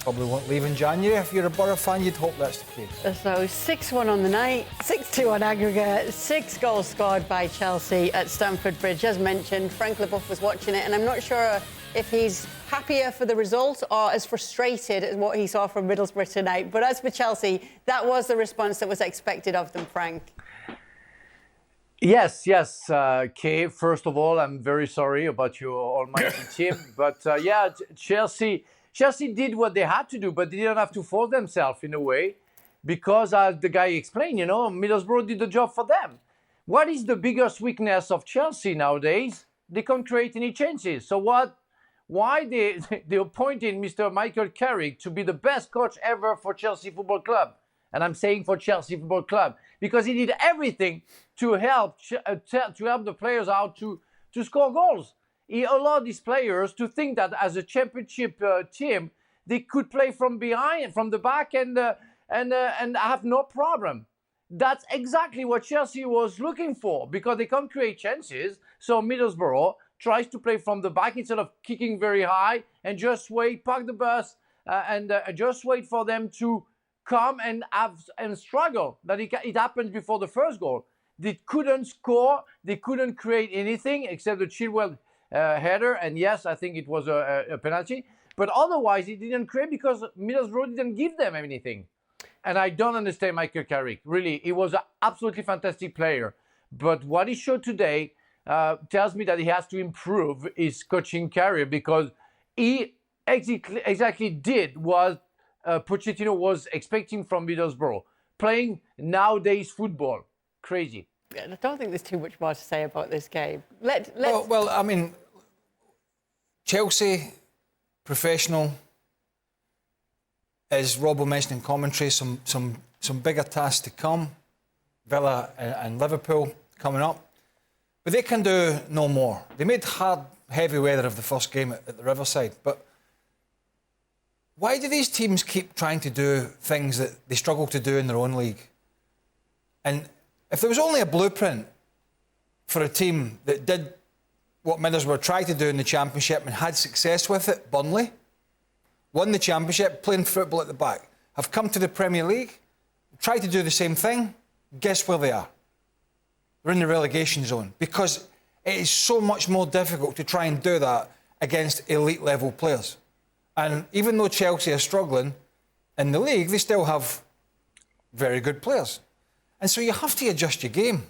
probably won't leave in January. If you're a Borough fan, you'd hope that's the case. So 6-1 on the night, 6-2 on aggregate, 6 goals scored by Chelsea at Stamford Bridge. As mentioned, Frank Leboeuf was watching it, and I'm not sure if he's happier for the result or as frustrated as what he saw from Middlesbrough tonight. But as for Chelsea, that was the response that was expected of them, Frank. Yes, Kay. First of all, I'm very sorry about your almighty team. But yeah, Chelsea did what they had to do, but they didn't have to force themselves in a way because, as the guy explained, Middlesbrough did the job for them. What is the biggest weakness of Chelsea nowadays? They can't create any chances. So why they appointed Mr. Michael Carrick to be the best coach ever for Chelsea Football Club? And I'm saying for Chelsea Football Club because he did everything to help the players out to score goals. He allowed these players to think that as a championship team, they could play from behind, from the back, and have no problem. That's exactly what Chelsea was looking for because they can't create chances. So Middlesbrough tries to play from the back instead of kicking very high and just wait, park the bus, and just wait for them to come and struggle. That it happened before the first goal. They couldn't score. They couldn't create anything except the Chilwell header. And yes, I think it was a penalty. But otherwise, it didn't create because Middlesbrough didn't give them anything. And I don't understand Michael Carrick. Really, he was an absolutely fantastic player. But what he showed today tells me that he has to improve his coaching career because he exactly did what Pochettino was expecting from Middlesbrough, playing nowadays football. Crazy. Yeah, I don't think there's too much more to say about this game. Let's... Well, I mean, Chelsea, professional, as Rob will mention in commentary, some bigger tasks to come. Villa and Liverpool coming up. But they can do no more. They made hard, heavy weather of the first game at the Riverside, but why do these teams keep trying to do things that they struggle to do in their own league? And if there was only a blueprint for a team that did what Middlesbrough tried to do in the Championship and had success with it, Burley, won the Championship, playing football at the back, have come to the Premier League, tried to do the same thing, guess where they are? They're in the relegation zone because it is so much more difficult to try and do that against elite-level players. And even though Chelsea are struggling in the league, they still have very good players. And so you have to adjust your game.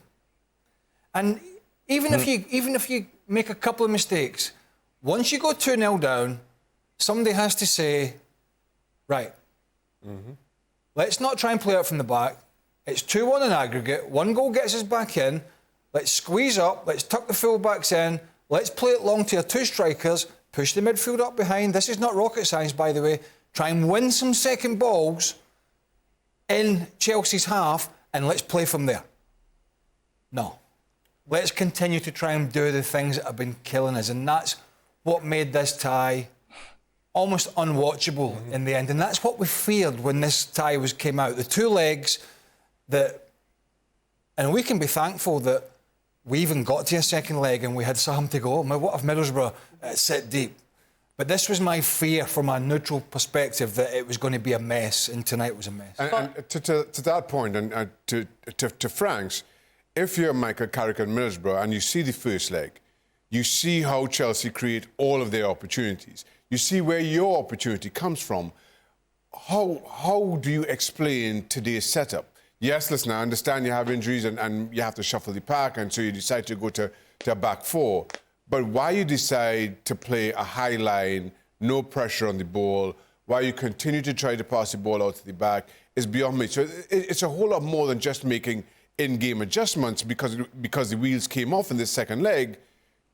And even if you make a couple of mistakes, once you go 2-0 down, somebody has to say, right, let's not try and play out from the back. It's 2-1 in aggregate. 1 goal gets us back in. Let's squeeze up. Let's tuck the full-backs in. Let's play it long to our 2 strikers. Push the midfield up behind. This is not rocket science, by the way. Try and win some second balls in Chelsea's half and let's play from there. No. Let's continue to try and do the things that have been killing us. And that's what made this tie almost unwatchable in the end. And that's what we feared when this tie came out. The 2 legs that... And we can be thankful that we even got to a second leg and we had some to go. What if Middlesbrough sit deep? But this was my fear from a neutral perspective that it was going to be a mess, and tonight was a mess. And to that point, and to Frank's, if you're Michael Carrick and Middlesbrough and you see the first leg, you see how Chelsea create all of their opportunities. You see where your opportunity comes from. How do you explain today's setup? Yes, listen, I understand you have injuries and you have to shuffle the pack, and so you decide to go to a back 4. But why you decide to play a high line, no pressure on the ball, why you continue to try to pass the ball out to the back is beyond me. So it's a whole lot more than just making in-game adjustments because the wheels came off in the second leg.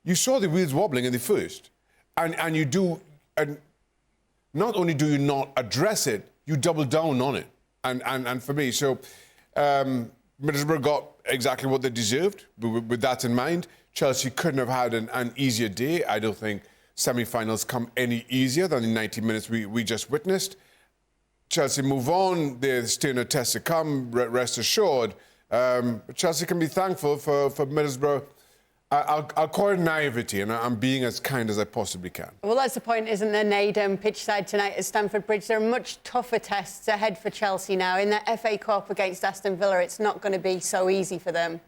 You saw the wheels wobbling in the first. And not only do you not address it, you double down on it. And for me, so Middlesbrough got exactly what they deserved. With that in mind, Chelsea couldn't have had an easier day. I don't think semi-finals come any easier than the 90 minutes we just witnessed. Chelsea move on. There's still a test to come, rest assured. Chelsea can be thankful for Middlesbrough I'll call it naivety, and I'm being as kind as I possibly can. Well, that's the point, isn't there, Nedum? Pitch side tonight at Stamford Bridge. There are much tougher tests ahead for Chelsea now. In the FA Cup against Aston Villa, it's not going to be so easy for them.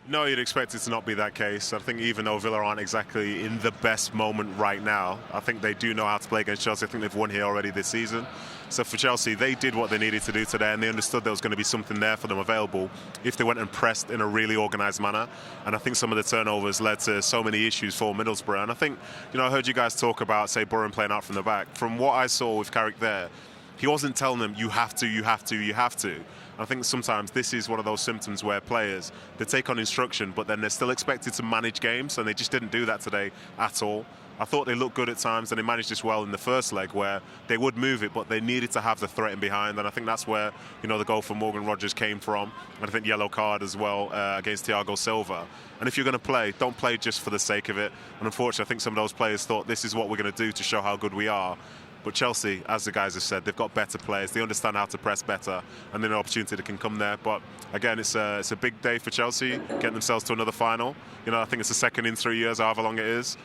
No, you'd expect it to not be that case. I think even though Villa aren't exactly in the best moment right now, I think they do know how to play against Chelsea. I think they've won here already this season. So for Chelsea, they did what they needed to do today, and they understood there was going to be something there for them available if they went and pressed in a really organised manner. And I think some of the turnovers led to so many issues for Middlesbrough. And I think, you know, I heard you guys talk about, say, Burley playing out from the back. From what I saw with Carrick there, he wasn't telling them, you have to, you have to, you have to. I think sometimes this is one of those symptoms where players, they take on instruction, but then they're still expected to manage games, and they just didn't do that today at all. I thought they looked good at times, and they managed this well in the first leg, where they would move it, but they needed to have the threat in behind, and I think that's where, you know, the goal from Morgan Rogers came from, and I think yellow card as well against Thiago Silva. And if you're going to play, don't play just for the sake of it. And unfortunately, I think some of those players thought this is what we're going to do to show how good we are. But Chelsea, as the guys have said, they've got better players. They understand how to press better, and then an opportunity that can come there. But again, it's a big day for Chelsea, getting themselves to another final. You know, I think it's the second in 3 years, however long it is.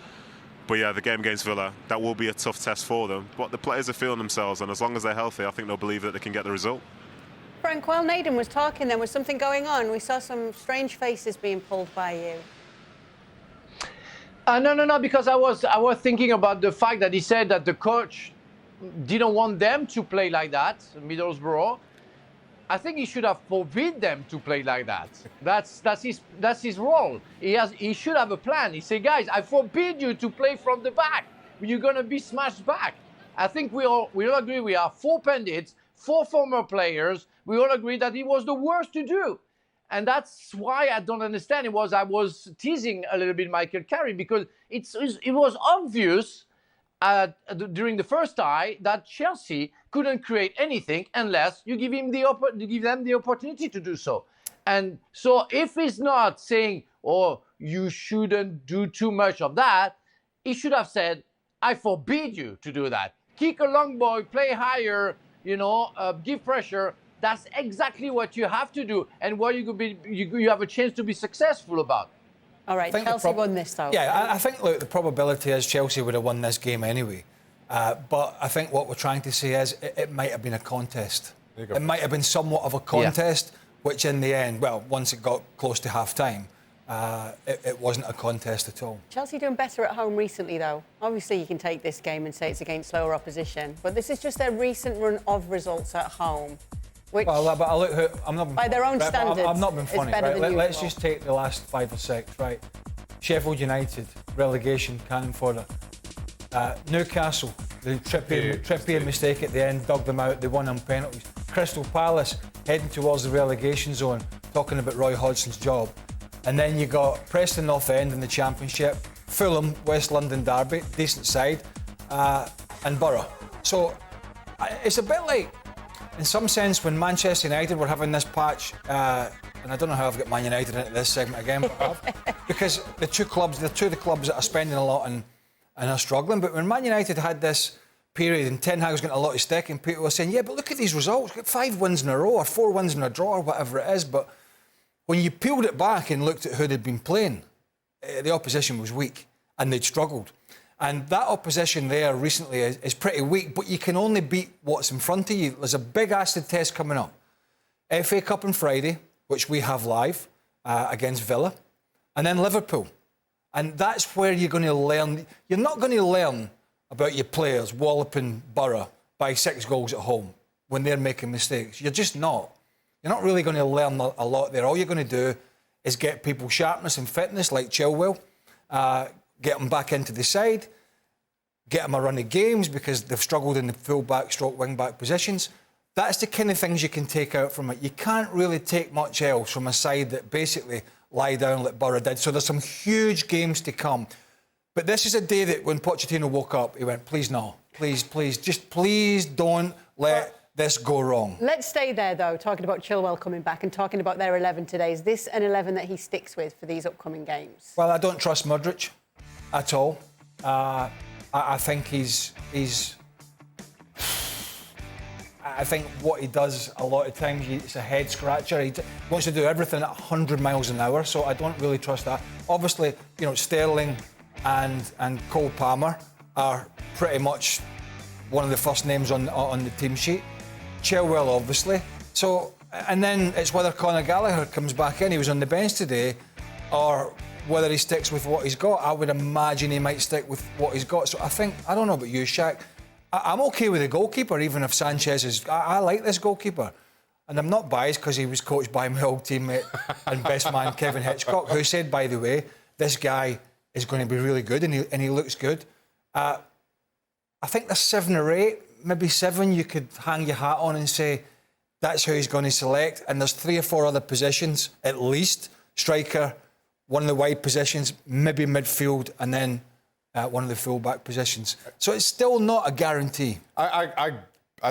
But yeah, the game against Villa, that will be a tough test for them. But the players are feeling themselves, and as long as they're healthy, I think they'll believe that they can get the result. Frank, while Nedum was talking, there was something going on. We saw some strange faces being pulled by you. No, because I was thinking about the fact that he said that the coach didn't want them to play like that, Middlesbrough. I think he should have forbid them to play like that. That's his role. He should have a plan. He said, guys, I forbid you to play from the back. You're gonna be smashed back. I think we all agree. We are 4 pundits, 4 former players. We all agree that it was the worst to do. And that's why I don't understand. I was teasing a little bit Michael Carrick, because it was obvious during the first tie that Chelsea couldn't create anything unless you give them the opportunity to do so. And so if he's not saying, oh, you shouldn't do too much of that, he should have said, I forbid you to do that. Kick a long ball, play higher, you know, give pressure. That's exactly what you have to do, and what you have a chance to be successful about. All right, Chelsea won this, though. Yeah, I think, look, the probability is Chelsea would have won this game anyway. But I think what we're trying to say is it might have been a contest. It might have been somewhat of a contest, which in the end, well, once it got close to half-time, it wasn't a contest at all. Chelsea doing better at home recently, though. Obviously, you can take this game and say it's against slower opposition, but this is just their recent run of results at home. Which, well, but I look, I'm not by their own standards, I'm not being funny, right? Let's just take the last 5 or 6, right? Sheffield United, relegation, cannon fodder. Newcastle, the Trippier mistake at the end, dug them out, they won on penalties. Crystal Palace, heading towards the relegation zone, talking about Roy Hodgson's job. And then you got Preston North End in the Championship, Fulham, West London derby, decent side, and Borough. So it's a bit like, in some sense, when Manchester United were having this patch, and I don't know how I've got Man United into this segment again, but I have, because they're two of the clubs that are spending a lot and are struggling. But when Man United had this period and Ten Hag's got a lot of stick, and people were saying, yeah, but look at these results, we've got 5 wins in a row or 4 wins in a draw or whatever it is. But when you peeled it back and looked at who they'd been playing, the opposition was weak and they'd struggled. And that opposition there recently is pretty weak, but you can only beat what's in front of you. There's a big acid test coming up. FA Cup on Friday, which we have live against Villa, and then Liverpool. And that's where you're going to learn. You're not going to learn about your players walloping Borough by 6 goals at home when they're making mistakes. You're just not. You're not really going to learn a lot there. All you're going to do is get people sharpness and fitness like Chilwell, get them back into the side, get them a run of games because they've struggled in the full-back, wing-back positions. That's the kind of things you can take out from it. You can't really take much else from a side that basically lie down like Borough did. So there's some huge games to come. But this is a day that when Pochettino woke up, he went, please no, please, just please don't let this go wrong. Let's stay there, though, talking about Chilwell coming back and talking about their 11 today. Is this an 11 that he sticks with for these upcoming games? Well, I don't trust Modric at all. I think he's I think what he does a lot of times, it's a head scratcher. He wants to do everything at 100 miles an hour, so I don't really trust that. Obviously, you know, Sterling and Cole Palmer are pretty much one of the first names on the team sheet. Chilwell, obviously. So, and then it's whether Conor Gallagher comes back in. He was on the bench today, or whether he sticks with what he's got. I would imagine he might stick with what he's got. So I don't know about you, Shaq. I'm okay with the goalkeeper, even if Sanchez is... I like this goalkeeper. And I'm not biased because he was coached by my old teammate and best man, Kevin Hitchcock, who said, by the way, this guy is going to be really good and he looks good. I think there's 7 or 8, maybe 7 you could hang your hat on and say that's who he's going to select. And there's 3 or 4 other positions, at least. Striker, one of the wide positions, maybe midfield, and then one of the full-back positions. So it's still not a guarantee. I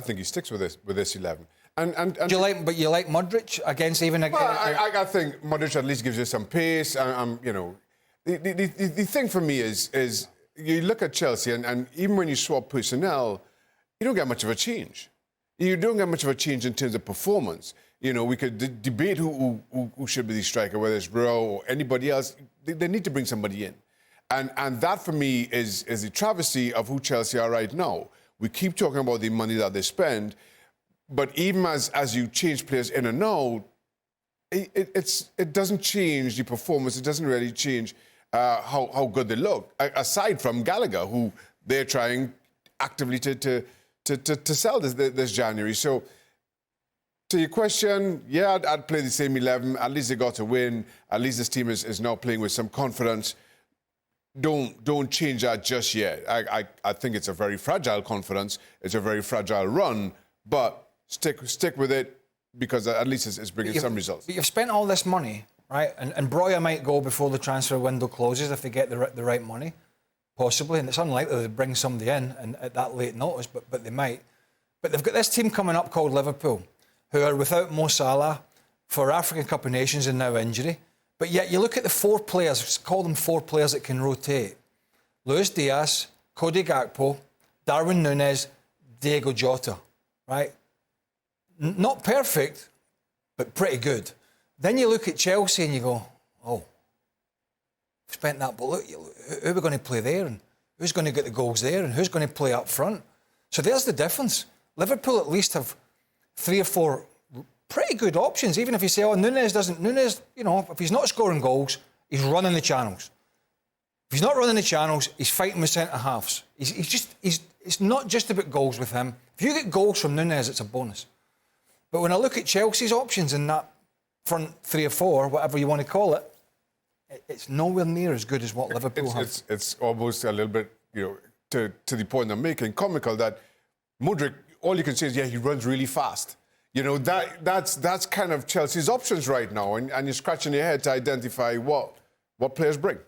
think he sticks with this 11. And do you like Modric against even? Well, I think Modric at least gives you some pace. You know, the thing for me is you look at Chelsea and even when you swap personnel, you don't get much of a change. You don't get much of a change in terms of performance. You know, we could debate who should be the striker, whether it's Rowe or anybody else. They need to bring somebody in. And that, for me, is the travesty of who Chelsea are right now. We keep talking about the money that they spend, but even as you change players in and out, it doesn't change the performance. It doesn't really change how good they look, aside from Gallagher, who they're trying actively to sell this January. So, to your question, yeah, I'd play the same 11. At least they got a win. At least this team is now playing with some confidence. Don't change that just yet. I think it's a very fragile confidence. It's a very fragile run, but stick with it because at least it's bringing some results. But you've spent all this money, right? And Breuer might go before the transfer window closes if they get the right money, possibly. And it's unlikely they bring somebody in and at that late notice, but they might. But they've got this team coming up called Liverpool, who are without Mo Salah for African Cup of Nations and now injury. But yet you look at the 4 players, call them 4 players that can rotate. Luis Diaz, Cody Gakpo, Darwin Núñez, Diego Jota, right? Not perfect, but pretty good. Then you look at Chelsea and you go, oh, spent that, but look, who are we going to play there? And who's going to get the goals there? And who's going to play up front? So there's the difference. Liverpool at least have 3 or 4 pretty good options, even if you say, oh, Núñez, you know, if he's not scoring goals, he's running the channels. If he's not running the channels, he's fighting with centre-halves. It's not just about goals with him. If you get goals from Núñez, it's a bonus. But when I look at Chelsea's options in that front 3 or 4, whatever you want to call it, it's nowhere near as good as what Liverpool have. It's almost a little bit, you know, to the point I'm making, comical that Modric, all you can say is, yeah, he runs really fast. You know, that's kind of Chelsea's options right now, and you're scratching your head to identify what players bring.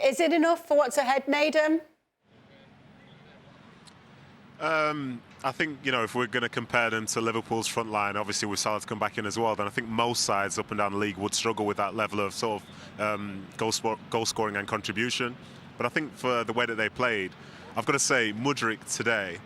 Is it enough for what's ahead, Nedum? I think, you know, if we're going to compare them to Liverpool's front line, obviously with Salah to come back in as well, then I think most sides up and down the league would struggle with that level of sort of goal scoring and contribution. But I think for the way that they played, I've got to say, Modric today,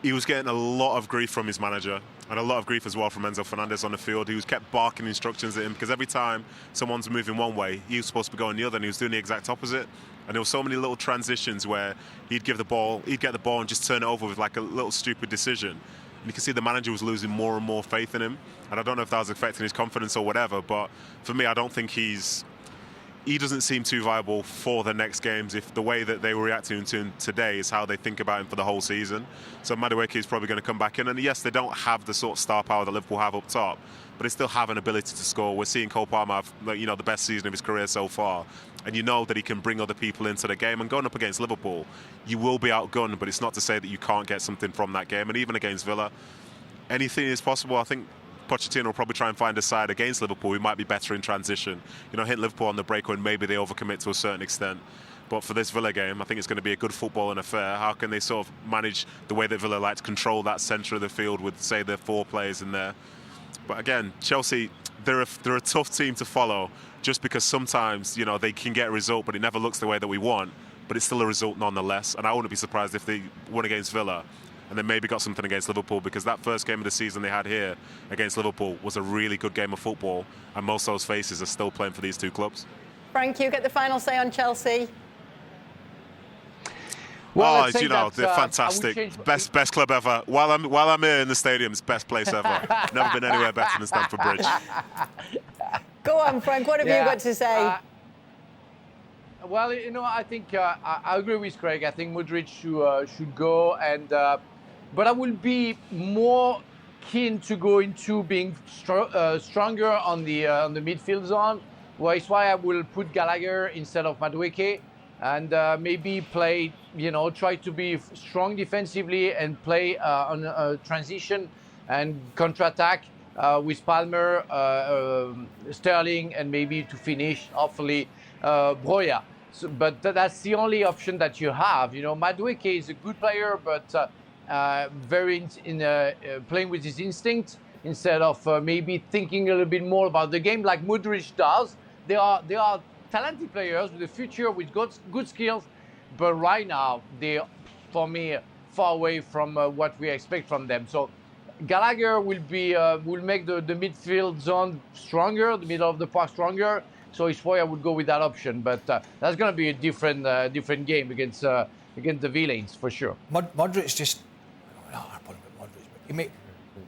he was getting a lot of grief from his manager and a lot of grief as well from Enzo Fernandez on the field. He was kept barking instructions at him because every time someone's moving one way, he was supposed to be going the other, and he was doing the exact opposite. And there were so many little transitions where he'd get the ball and just turn it over with like a little stupid decision. And you can see the manager was losing more and more faith in him. And I don't know if that was affecting his confidence or whatever, but for me, I don't think he doesn't seem too viable for the next games if the way that they were reacting to him today is how they think about him for the whole season. So Madueke is probably going to come back in. And yes, they don't have the sort of star power that Liverpool have up top, but they still have an ability to score. We're seeing Cole Palmer have, you know, the best season of his career so far. And you know that he can bring other people into the game. And going up against Liverpool, you will be outgunned, but it's not to say that you can't get something from that game. And even against Villa, anything is possible. I think Pochettino will probably try and find a side against Liverpool who might be better in transition. You know, hit Liverpool on the break when maybe they overcommit to a certain extent. But for this Villa game, I think it's going to be a good football and affair. How can they sort of manage the way that Villa like to control that centre of the field with, say, their 4 players in there? But again, Chelsea, they're a tough team to follow just because sometimes, you know, they can get a result, but it never looks the way that we want. But it's still a result nonetheless. And I wouldn't be surprised if they won against Villa and then maybe got something against Liverpool, because that first game of the season they had here against Liverpool was a really good game of football, and most of those faces are still playing for these two clubs. Frank, you get the final say on Chelsea. Well, you know, they're fantastic. Best club ever. While I'm here in the stadium, it's best place ever. Never been anywhere better than Stamford Bridge. Go on, Frank. What have you got to say? Well, you know, I think I agree with Craig. I think Modric should go, and but I will be more keen to go into being stronger on the midfield zone. Well, it's why I will put Gallagher instead of Madueke, and maybe play, you know, try to be strong defensively and play on a transition and counter-attack with Palmer, Sterling, and maybe to finish, hopefully, Broja. So, but that's the only option that you have. You know, Madueke is a good player, but very playing with his instinct instead of maybe thinking a little bit more about the game like Modric does. They are talented players with a future, with good skills, but right now they're, for me, far away from what we expect from them. So Gallagher will make the midfield zone stronger, the middle of the park stronger. So it's why I would go with that option. But that's going to be a different game against the Villains for sure. Modric's just,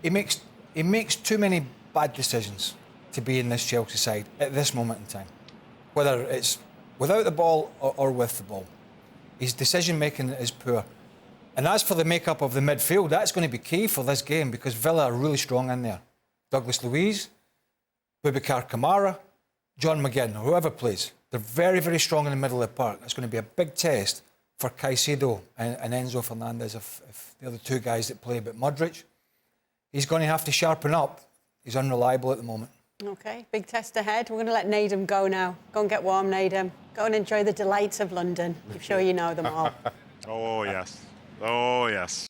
he makes too many bad decisions to be in this Chelsea side at this moment in time, whether it's without the ball or with the ball. His decision making is poor. And as for the makeup of the midfield, that's going to be key for this game, because Villa are really strong in there. Douglas Luiz, Boubacar Kamara, John McGinn, or whoever plays, they're very, very strong in the middle of the park. It's going to be a big test for Caicedo and Enzo Fernandez if they're the two guys that play. But Modric, he's going to have to sharpen up. He's unreliable at the moment. OK, big test ahead. We're going to let Nedum go now. Go and get warm, Nedum. Go and enjoy the delights of London. I'm sure you know them all. Oh, yes. Oh, yes.